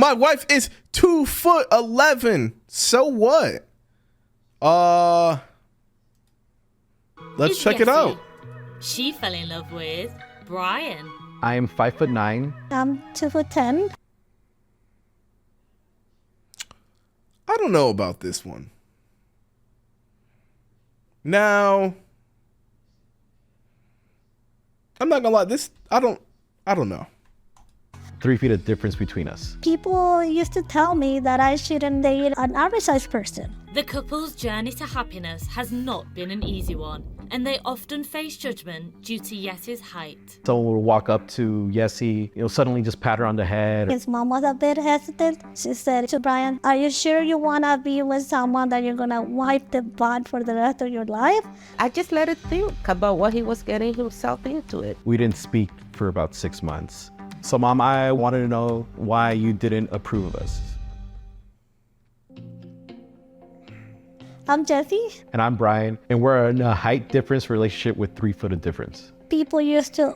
My wife is 2'11". So what? Let's check it out. She fell in love with Brian. I am 5'9". I'm 2'10". I don't know about this one. Now, I'm not gonna lie. I don't know. 3 feet of difference between us. People used to tell me that I shouldn't date an average sized person. The couple's journey to happiness has not been an easy one, and they often face judgment due to Yesi's height. Someone would walk up to Yesi, suddenly just pat her on the head. His mom was a bit hesitant. She said to Brian, "Are you sure you want to be with someone that you're going to wipe the butt for the rest of your life?" I just let it think about what he was getting himself into it. We didn't speak for about 6 months. So Mom, I wanted to know why you didn't approve of us. I'm Jessie. And I'm Brian, and we're in a height difference relationship with 3 foot of difference. People used to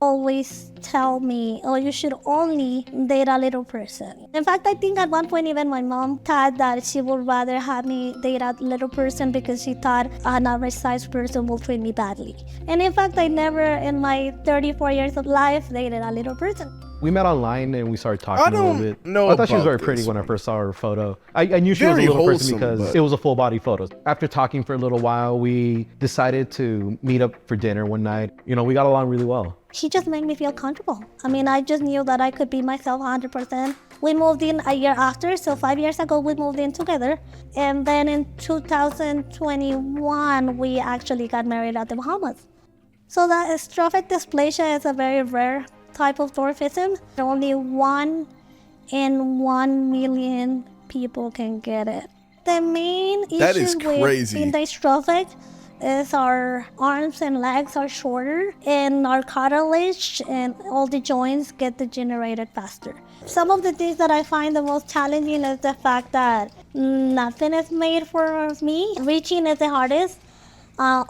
always tell me, "Oh, you should only date a little person." In fact, I think at one point even my mom thought that she would rather have me date a little person because she thought an average sized person will treat me badly. And in fact, I never in my 34 years of life dated a little person. We met online and we started talking a little bit. Know I thought she was about very pretty this when I one. first saw her photo. I knew she was a Very little person wholesome, because but- it was a full body photo. After talking for a little while, we decided to meet up for dinner one night. We got along really well. He just made me feel comfortable. I mean, I just knew that I could be myself 100%. We moved in a year after, so 5 years ago we moved in together. And then in 2021, we actually got married at the Bahamas. So that strophic dysplasia is a very rare type of dwarfism. Only 1 in 1 million people can get it. The main That is issue with crazy. being dystrophic is our arms and legs are shorter and our cartilage and all the joints get degenerated faster. Some of the things that I find the most challenging is the fact that nothing is made for me. Reaching is the hardest.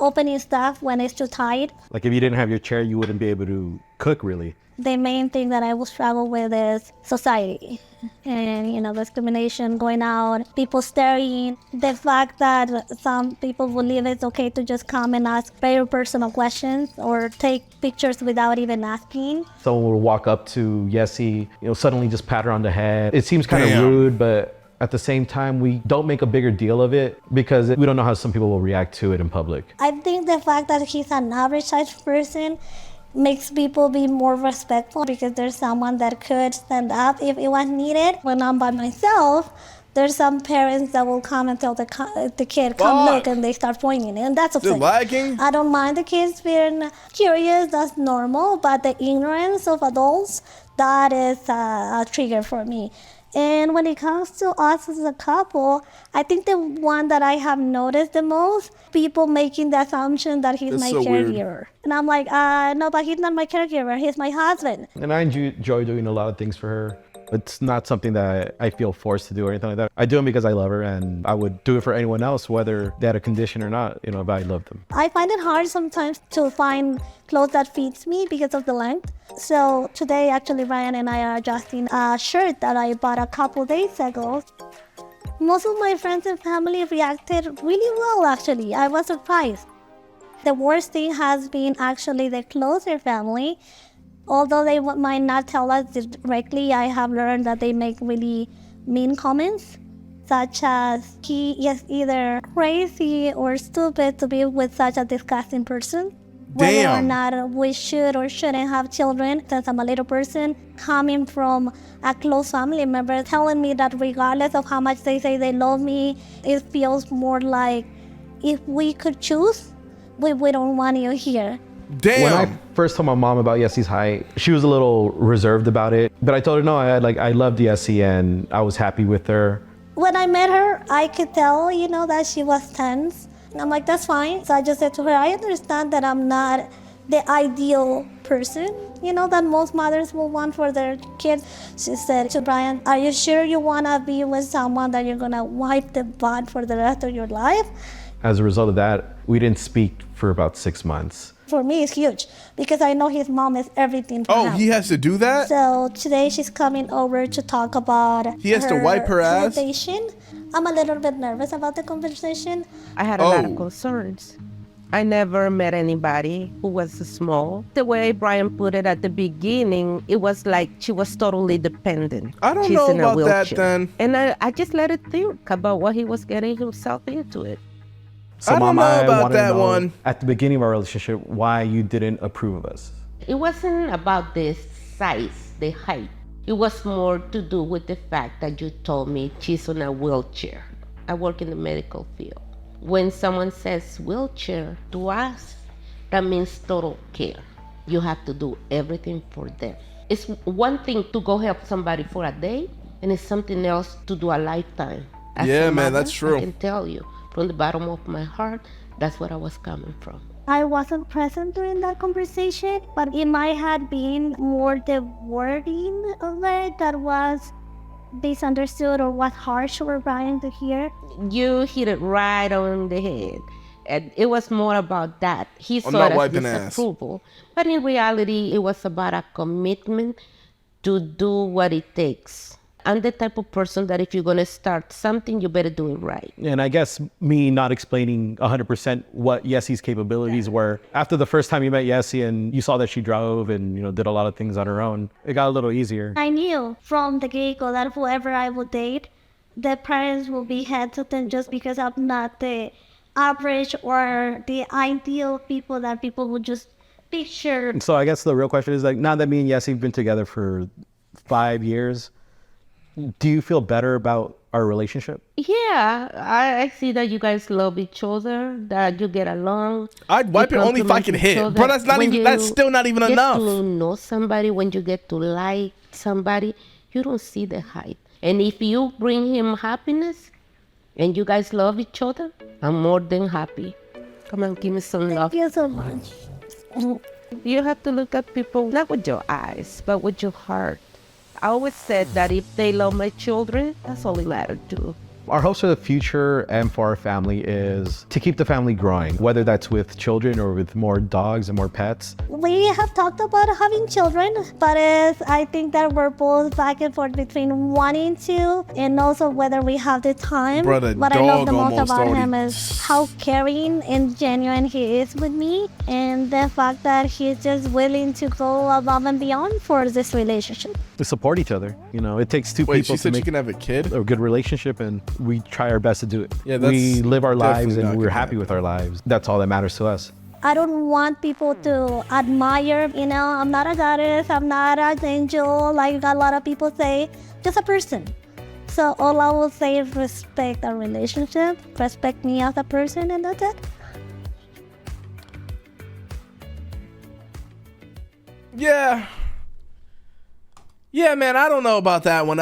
Opening stuff when it's too tight. Like if you didn't have your chair, you wouldn't be able to cook really. The main thing that I will struggle with is society and, discrimination, going out, people staring. The fact that some people believe it's okay to just come and ask very personal questions or take pictures without even asking. Someone would walk up to Yesi, suddenly just pat her on the head. It seems kind of Damn. rude, but at the same time, we don't make a bigger deal of it because we don't know how some people will react to it in public. I think the fact that he's an average sized person makes people be more respectful because there's someone that could stand up if it was needed. When I'm by myself, there's some parents that will come and tell the kid, "Come look," and they start pointing, and that's Is it upsetting. lagging? I don't mind the kids being curious, that's normal, but the ignorance of adults, that is a trigger for me. And when it comes to us as a couple, I think the one that I have noticed the most, people making the assumption that he's That's my so weird. caregiver. And I'm like, no, but he's not my caregiver, he's my husband. And I enjoy doing a lot of things for her. It's not something that I feel forced to do or anything like that. I do it because I love her, and I would do it for anyone else, whether they had a condition or not, if I loved them. I find it hard sometimes to find clothes that fits me because of the length. So today, actually, Ryan and I are adjusting a shirt that I bought a couple days ago. Most of my friends and family reacted really well, actually. I was surprised. The worst thing has been actually the closer family. Although they might not tell us directly, I have learned that they make really mean comments, such as, "He is either crazy or stupid to be with such a disgusting person." Whether or Damn. not we should or shouldn't have children, since I'm a little person, coming from a close family member telling me that regardless of how much they say they love me, it feels more like if we could choose, we don't want you here. Damn. When I first told my mom about Yesi's height, she was a little reserved about it. But I told her no, I loved Yesi and I was happy with her. When I met her, I could tell, that she was tense. And I'm like, that's fine. So I just said to her, I understand that I'm not the ideal person, that most mothers will want for their kids. She said to Brian, "Are you sure you want to be with someone that you're going to wipe the butt for the rest of your life?" As a result of that, we didn't speak for about 6 months. For me, it's huge because I know his mom is everything for Oh, him. he has to do that? So today she's coming over to talk about He has to wipe her ass? graduation. I'm a little bit nervous about the conversation. I had a lot Oh. of concerns. I never met anybody who was small. The way Brian put it at the beginning, it was like she was totally dependent. I don't She's know in a about that wheelchair. then. And I just let it think about what he was getting himself into it. So, I don't Mom, know about wanted to that know, one. At the beginning of our relationship, why you didn't approve of us. It wasn't about the size, the height. It was more to do with the fact that you told me she's on a wheelchair. I work in the medical field. When someone says wheelchair to us, that means total care. You have to do everything for them. It's one thing to go help somebody for a day, and it's something else to do a lifetime. As Yeah, a man, mother, that's true. I can tell you, from the bottom of my heart, that's where I was coming from. I wasn't present during that conversation, but it might have been more the wording of it that was misunderstood or was harsh for Brian to hear. You hit it right on the head. And it was more about that. He I'm saw not it as wiping ass. disapproval. But in reality, it was about a commitment to do what it takes. I'm the type of person that if you're going to start something, you better do it right. And I guess me not explaining 100% what Yessie's capabilities were. After the first time you met Yessie and you saw that she drove and, did a lot of things on her own, it got a little easier. I knew from the get-go that whoever I would date, the parents will be hesitant just because I'm not the average or the ideal people that people would just picture. So I guess the real question is, like, now that me and Yessie have been together for 5 years, do you feel better about our relationship? Yeah, I see that you guys love each other, that you get along. I'd wipe you it only if I compliment could each hit. other. Bro, that's not When even, that's you still not even get enough. to know somebody, when you get to like somebody, you don't see the height. And if you bring him happiness and you guys love each other, I'm more than happy. Come on, give me some love. Thank you so much. You have to look at people not with your eyes, but with your heart. I always said that if they love my children, that's all it matters to. Our hopes for the future and for our family is to keep the family growing, whether that's with children or with more dogs and more pets. We have talked about having children, but I think that we're both back and forth between wanting to and also whether we have the time. Bro, the what I love the dog most almost about already- him is how caring and genuine he is with me, and the fact that he's just willing to go above and beyond for this relationship. To support each other. It takes two Wait, people she to said she make can have a kid? a good relationship, and we try our best to do it. Yeah, that's we live our lives definitely not and we're gonna happy with our lives. That's all that matters to us. I don't want people to admire, I'm not a goddess, I'm not an angel, like a lot of people say, just a person. So all I will say is respect our relationship, respect me as a person, and that's it. Yeah. Yeah, man, I don't know about that one.